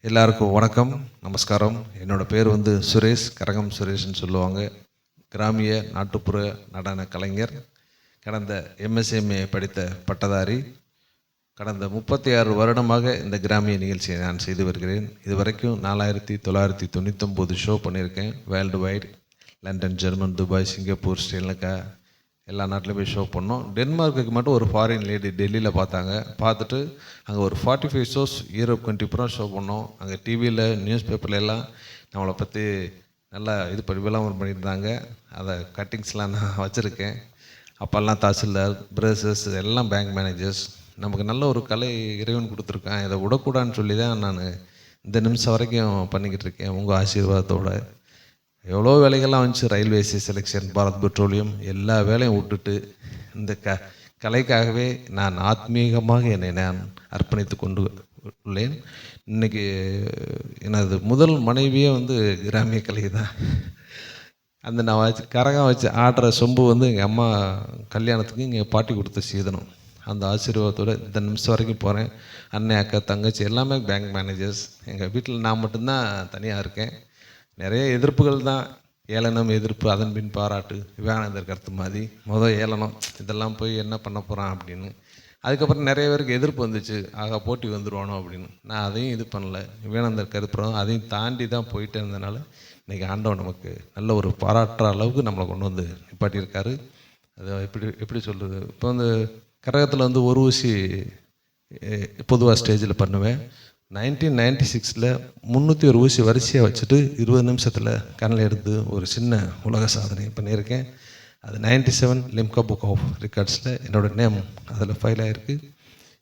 எல்லாருக்கும் வணக்கம், நமஸ்காரம். என்னோட பேர் சுரேஷ், கரகம் சுரேஷ்னு சொல்லுவாங்க. கிராமிய நாட்டுப்புற நடன கலைஞர். கடந்த MSMA படித்த பட்டதாரி. கடந்த 36 வருடமாக இந்த கிராமிய நிகழ்ச்சியை நான் செய்து வருகிறேன். இதுவரைக்கும் 4999 ஷோ பண்ணியிருக்கேன். World wide, London, German, Dubai, Singapore, Sri Lanka எல்லா நாட்டிலையும் போய் ஷோ பண்ணோம். டென்மார்க்குக்கு மட்டும் ஒரு ஃபாரின் லேடி டெல்லியில் பார்த்தாங்க. பார்த்துட்டு அங்கே ஒரு 45 ஷோஸ் யூரோப் கண்ட்ரி பூரா ஷோ பண்ணோம். அங்கே டிவியில், நியூஸ் பேப்பரில் எல்லாம் நம்மளை பற்றி நல்லா இது பண்ணி விளம்பரம் பண்ணியிருந்தாங்க. அதை கட்டிங்ஸ்லாம் நான் வச்சுருக்கேன். அப்போல்லாம் தாசில்தார், பிரேசஸ் எல்லாம் பேங்க் மேனேஜர்ஸ். நமக்கு நல்ல ஒரு கலை இறைவன் கொடுத்துருக்கான். இதை விடக்கூடாதுன்னு சொல்லி தான் நான் இந்த நிமிஷம் வரைக்கும் பண்ணிக்கிட்டு இருக்கேன், உங்கள் ஆசீர்வாதத்தோடு. எவ்வளோ வேலைகள்லாம் வந்துச்சு, ரயில்வேஸு செலெக்ஷன், பாரத் பெட்ரோலியம், எல்லா வேலையும் விட்டுட்டு இந்த கலைக்காகவே நான் ஆத்மீகமாக என்னை நான் அர்ப்பணித்து கொண்டு உள்ளேன். இன்றைக்கி எனது முதல் மனைவியே கிராமிய கலை தான். அந்த நான் வச்சு கரகம் வச்சு ஆடுற சொம்பு எங்கள் அம்மா கல்யாணத்துக்கு இங்கே பாட்டி கொடுத்த சீதனம். அந்த ஆசீர்வாதத்தோடு இந்த நிமிஷம் வரைக்கும் போகிறேன். அண்ணன், அக்கா, தங்கச்சி எல்லாமே பேங்க் மேனேஜர்ஸ். எங்கள் வீட்டில் நான் மட்டும்தான் தனியாக இருக்கேன். நிறைய எதிர்ப்புகள் தான், ஏளனம், எதிர்ப்பு, அதன் பின் பாராட்டு, விவேகானந்தர் கருத்து மாதிரி. ஏளனம், இதெல்லாம் போய் என்ன பண்ண போகிறான் அப்படின்னு. அதுக்கப்புறம் நிறைய பேருக்கு எதிர்ப்பு வந்துச்சு, ஆக போட்டி வந்துடுவானோ அப்படின்னு. நான் அதையும் இது பண்ணல. விவேகானந்தர் கருத்துறோம் அதையும் தாண்டி தான் போயிட்டே இருந்தனால இன்றைக்கி ஆண்டவன் நமக்கு நல்ல ஒரு பாராட்டுற அளவுக்கு நம்மளை கொண்டு நிப்பாட்டியிருக்காரு. அதை எப்படி சொல்கிறது, இப்போ கரகத்தில் ஒரு ஊசி பொதுவாக ஸ்டேஜில் பண்ணுவேன். 1996 301 ஊசி வரிசையாக வச்சுட்டு 20 நிமிஷத்தில் கண்ணில் எடுத்து ஒரு சின்ன உலக சாதனை பண்ணியிருக்கேன். அது 97 லிம்கா புக் ஆஃப் ரெக்கார்ட்ஸில் என்னோடய நேம் அதில் ஃபைல் ஆகிருக்கு.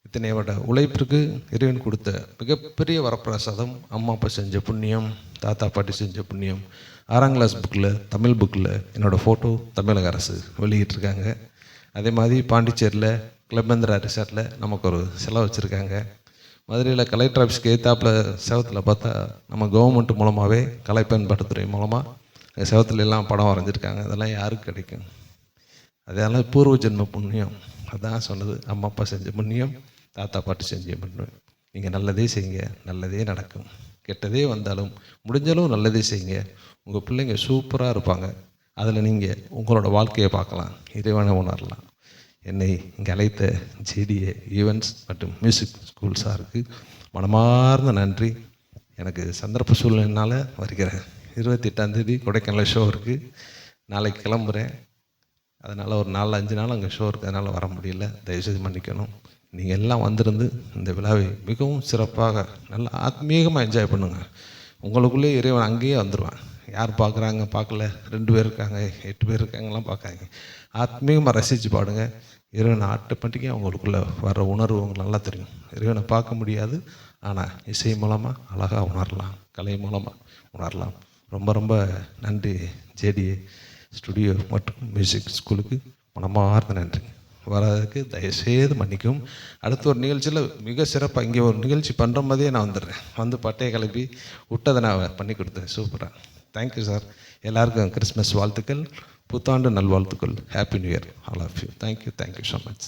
இத்தனையோட உழைப்பிற்கு இறைவன் கொடுத்த மிகப்பெரிய வரப்பிரசாதம். அம்மா அப்பா செஞ்ச புண்ணியம், தாத்தா பாட்டி செஞ்ச புண்ணியம். 6ஆம் கிளாஸ் புக்கில், தமிழ் புக்கில் என்னோடய ஃபோட்டோ தமிழக அரசு வெளியிட்டிருக்காங்க. அதே மாதிரி பாண்டிச்சேரியில் கிளபந்திரா ரிசார்ட்டில் நமக்கு ஒரு செலவு வச்சுருக்காங்க. மதுரையில் கலெக்டர் ஆஃபீஸ்க்கு ஏத்தாப்பில் செவத்தில் பார்த்தா நம்ம கவர்மெண்ட் மூலமாகவே, கலை பயன்பாட்டுத்துறை மூலமாக செவத்துல எல்லாம் படம் வரைஞ்சிருக்காங்க. அதெல்லாம் யாருக்கு கிடைக்கும்? அதெல்லாம் பூர்வ ஜென்ம புண்ணியம். அதான் சொன்னது, அம்மா அப்பா செஞ்ச புண்ணியம், தாத்தா பாட்டி செஞ்ச புண்ணியம். நீங்கள் நல்லதே செய்யுங்க, நல்லதே நடக்கும். கெட்டதே வந்தாலும் முடிஞ்சாலும் நல்லதே செய்யுங்க. உங்கள் பிள்ளைங்க சூப்பராக இருப்பாங்க. அதில் நீங்கள் உங்களோட வாழ்க்கையை பார்க்கலாம், இறைவனை உணரலாம். என்னை இங்கே அழைத்த ஜேடிஏ ஈவெண்ட்ஸ் மற்றும் மியூசிக் ஸ்கூல் சாருக்கு மனமார்ந்த நன்றி. எனக்கு சந்தர்ப்ப சூழ்நிலையினால் வருகிற 28ஆம் தேதி கொடைக்கானல் ஷோ இருக்குது. நாளைக்கு கிளம்புறேன். அதனால் ஒரு 4-5 நாள் அங்கே ஷோ இருக்குது, அதனால் வர முடியல. தயவுசெய்து மன்னிக்கணும். நீங்கள் எல்லாம் வந்திருந்து இந்த விழாவை மிகவும் சிறப்பாக நல்லா ஆத்மீகமாக என்ஜாய் பண்ணுங்கள். உங்களுக்குள்ளே இறைவன் அங்கேயே வந்துடுவான். யார் பார்க்குறாங்க, பார்க்கல, 2 பேர் இருக்காங்க, 8 பேர் இருக்காங்கலாம் பார்க்காங்க. ஆத்மீகமாக ரசித்து பாடுங்க. இறைவனை ஆட்டோமேட்டிக்காக அவங்களுக்குள்ளே வர உணர்வு உங்களுக்கு நல்லா தெரியும். இறைவனை பார்க்க முடியாது, ஆனால் இசை மூலமாக அழகாக உணரலாம், கலை மூலமாக உணரலாம். ரொம்ப ரொம்ப நன்றி ஜேடிஏ ஸ்டுடியோ மற்றும் மியூசிக் ஸ்கூலுக்கு மனமார்ந்த நன்றி. வர்றதுக்கு தயவுசெய்து மன்னிக்கும். அடுத்த ஒரு நிகழ்ச்சியில் மிக சிறப்பாக இங்கே ஒரு நிகழ்ச்சி பண்ணுற மாதிரியே நான் வந்துடுறேன். பட்டையை கிளப்பி விட்டதை நான் பண்ணி கொடுத்தேன். சூப்பராக. Thank you sir. எல்லாருக்கும் கிறிஸ்மஸ் வாழ்த்துக்கள், புத்தாண்டு நல்வாழ்த்துக்கள். Happy new year all of you. Thank you so much.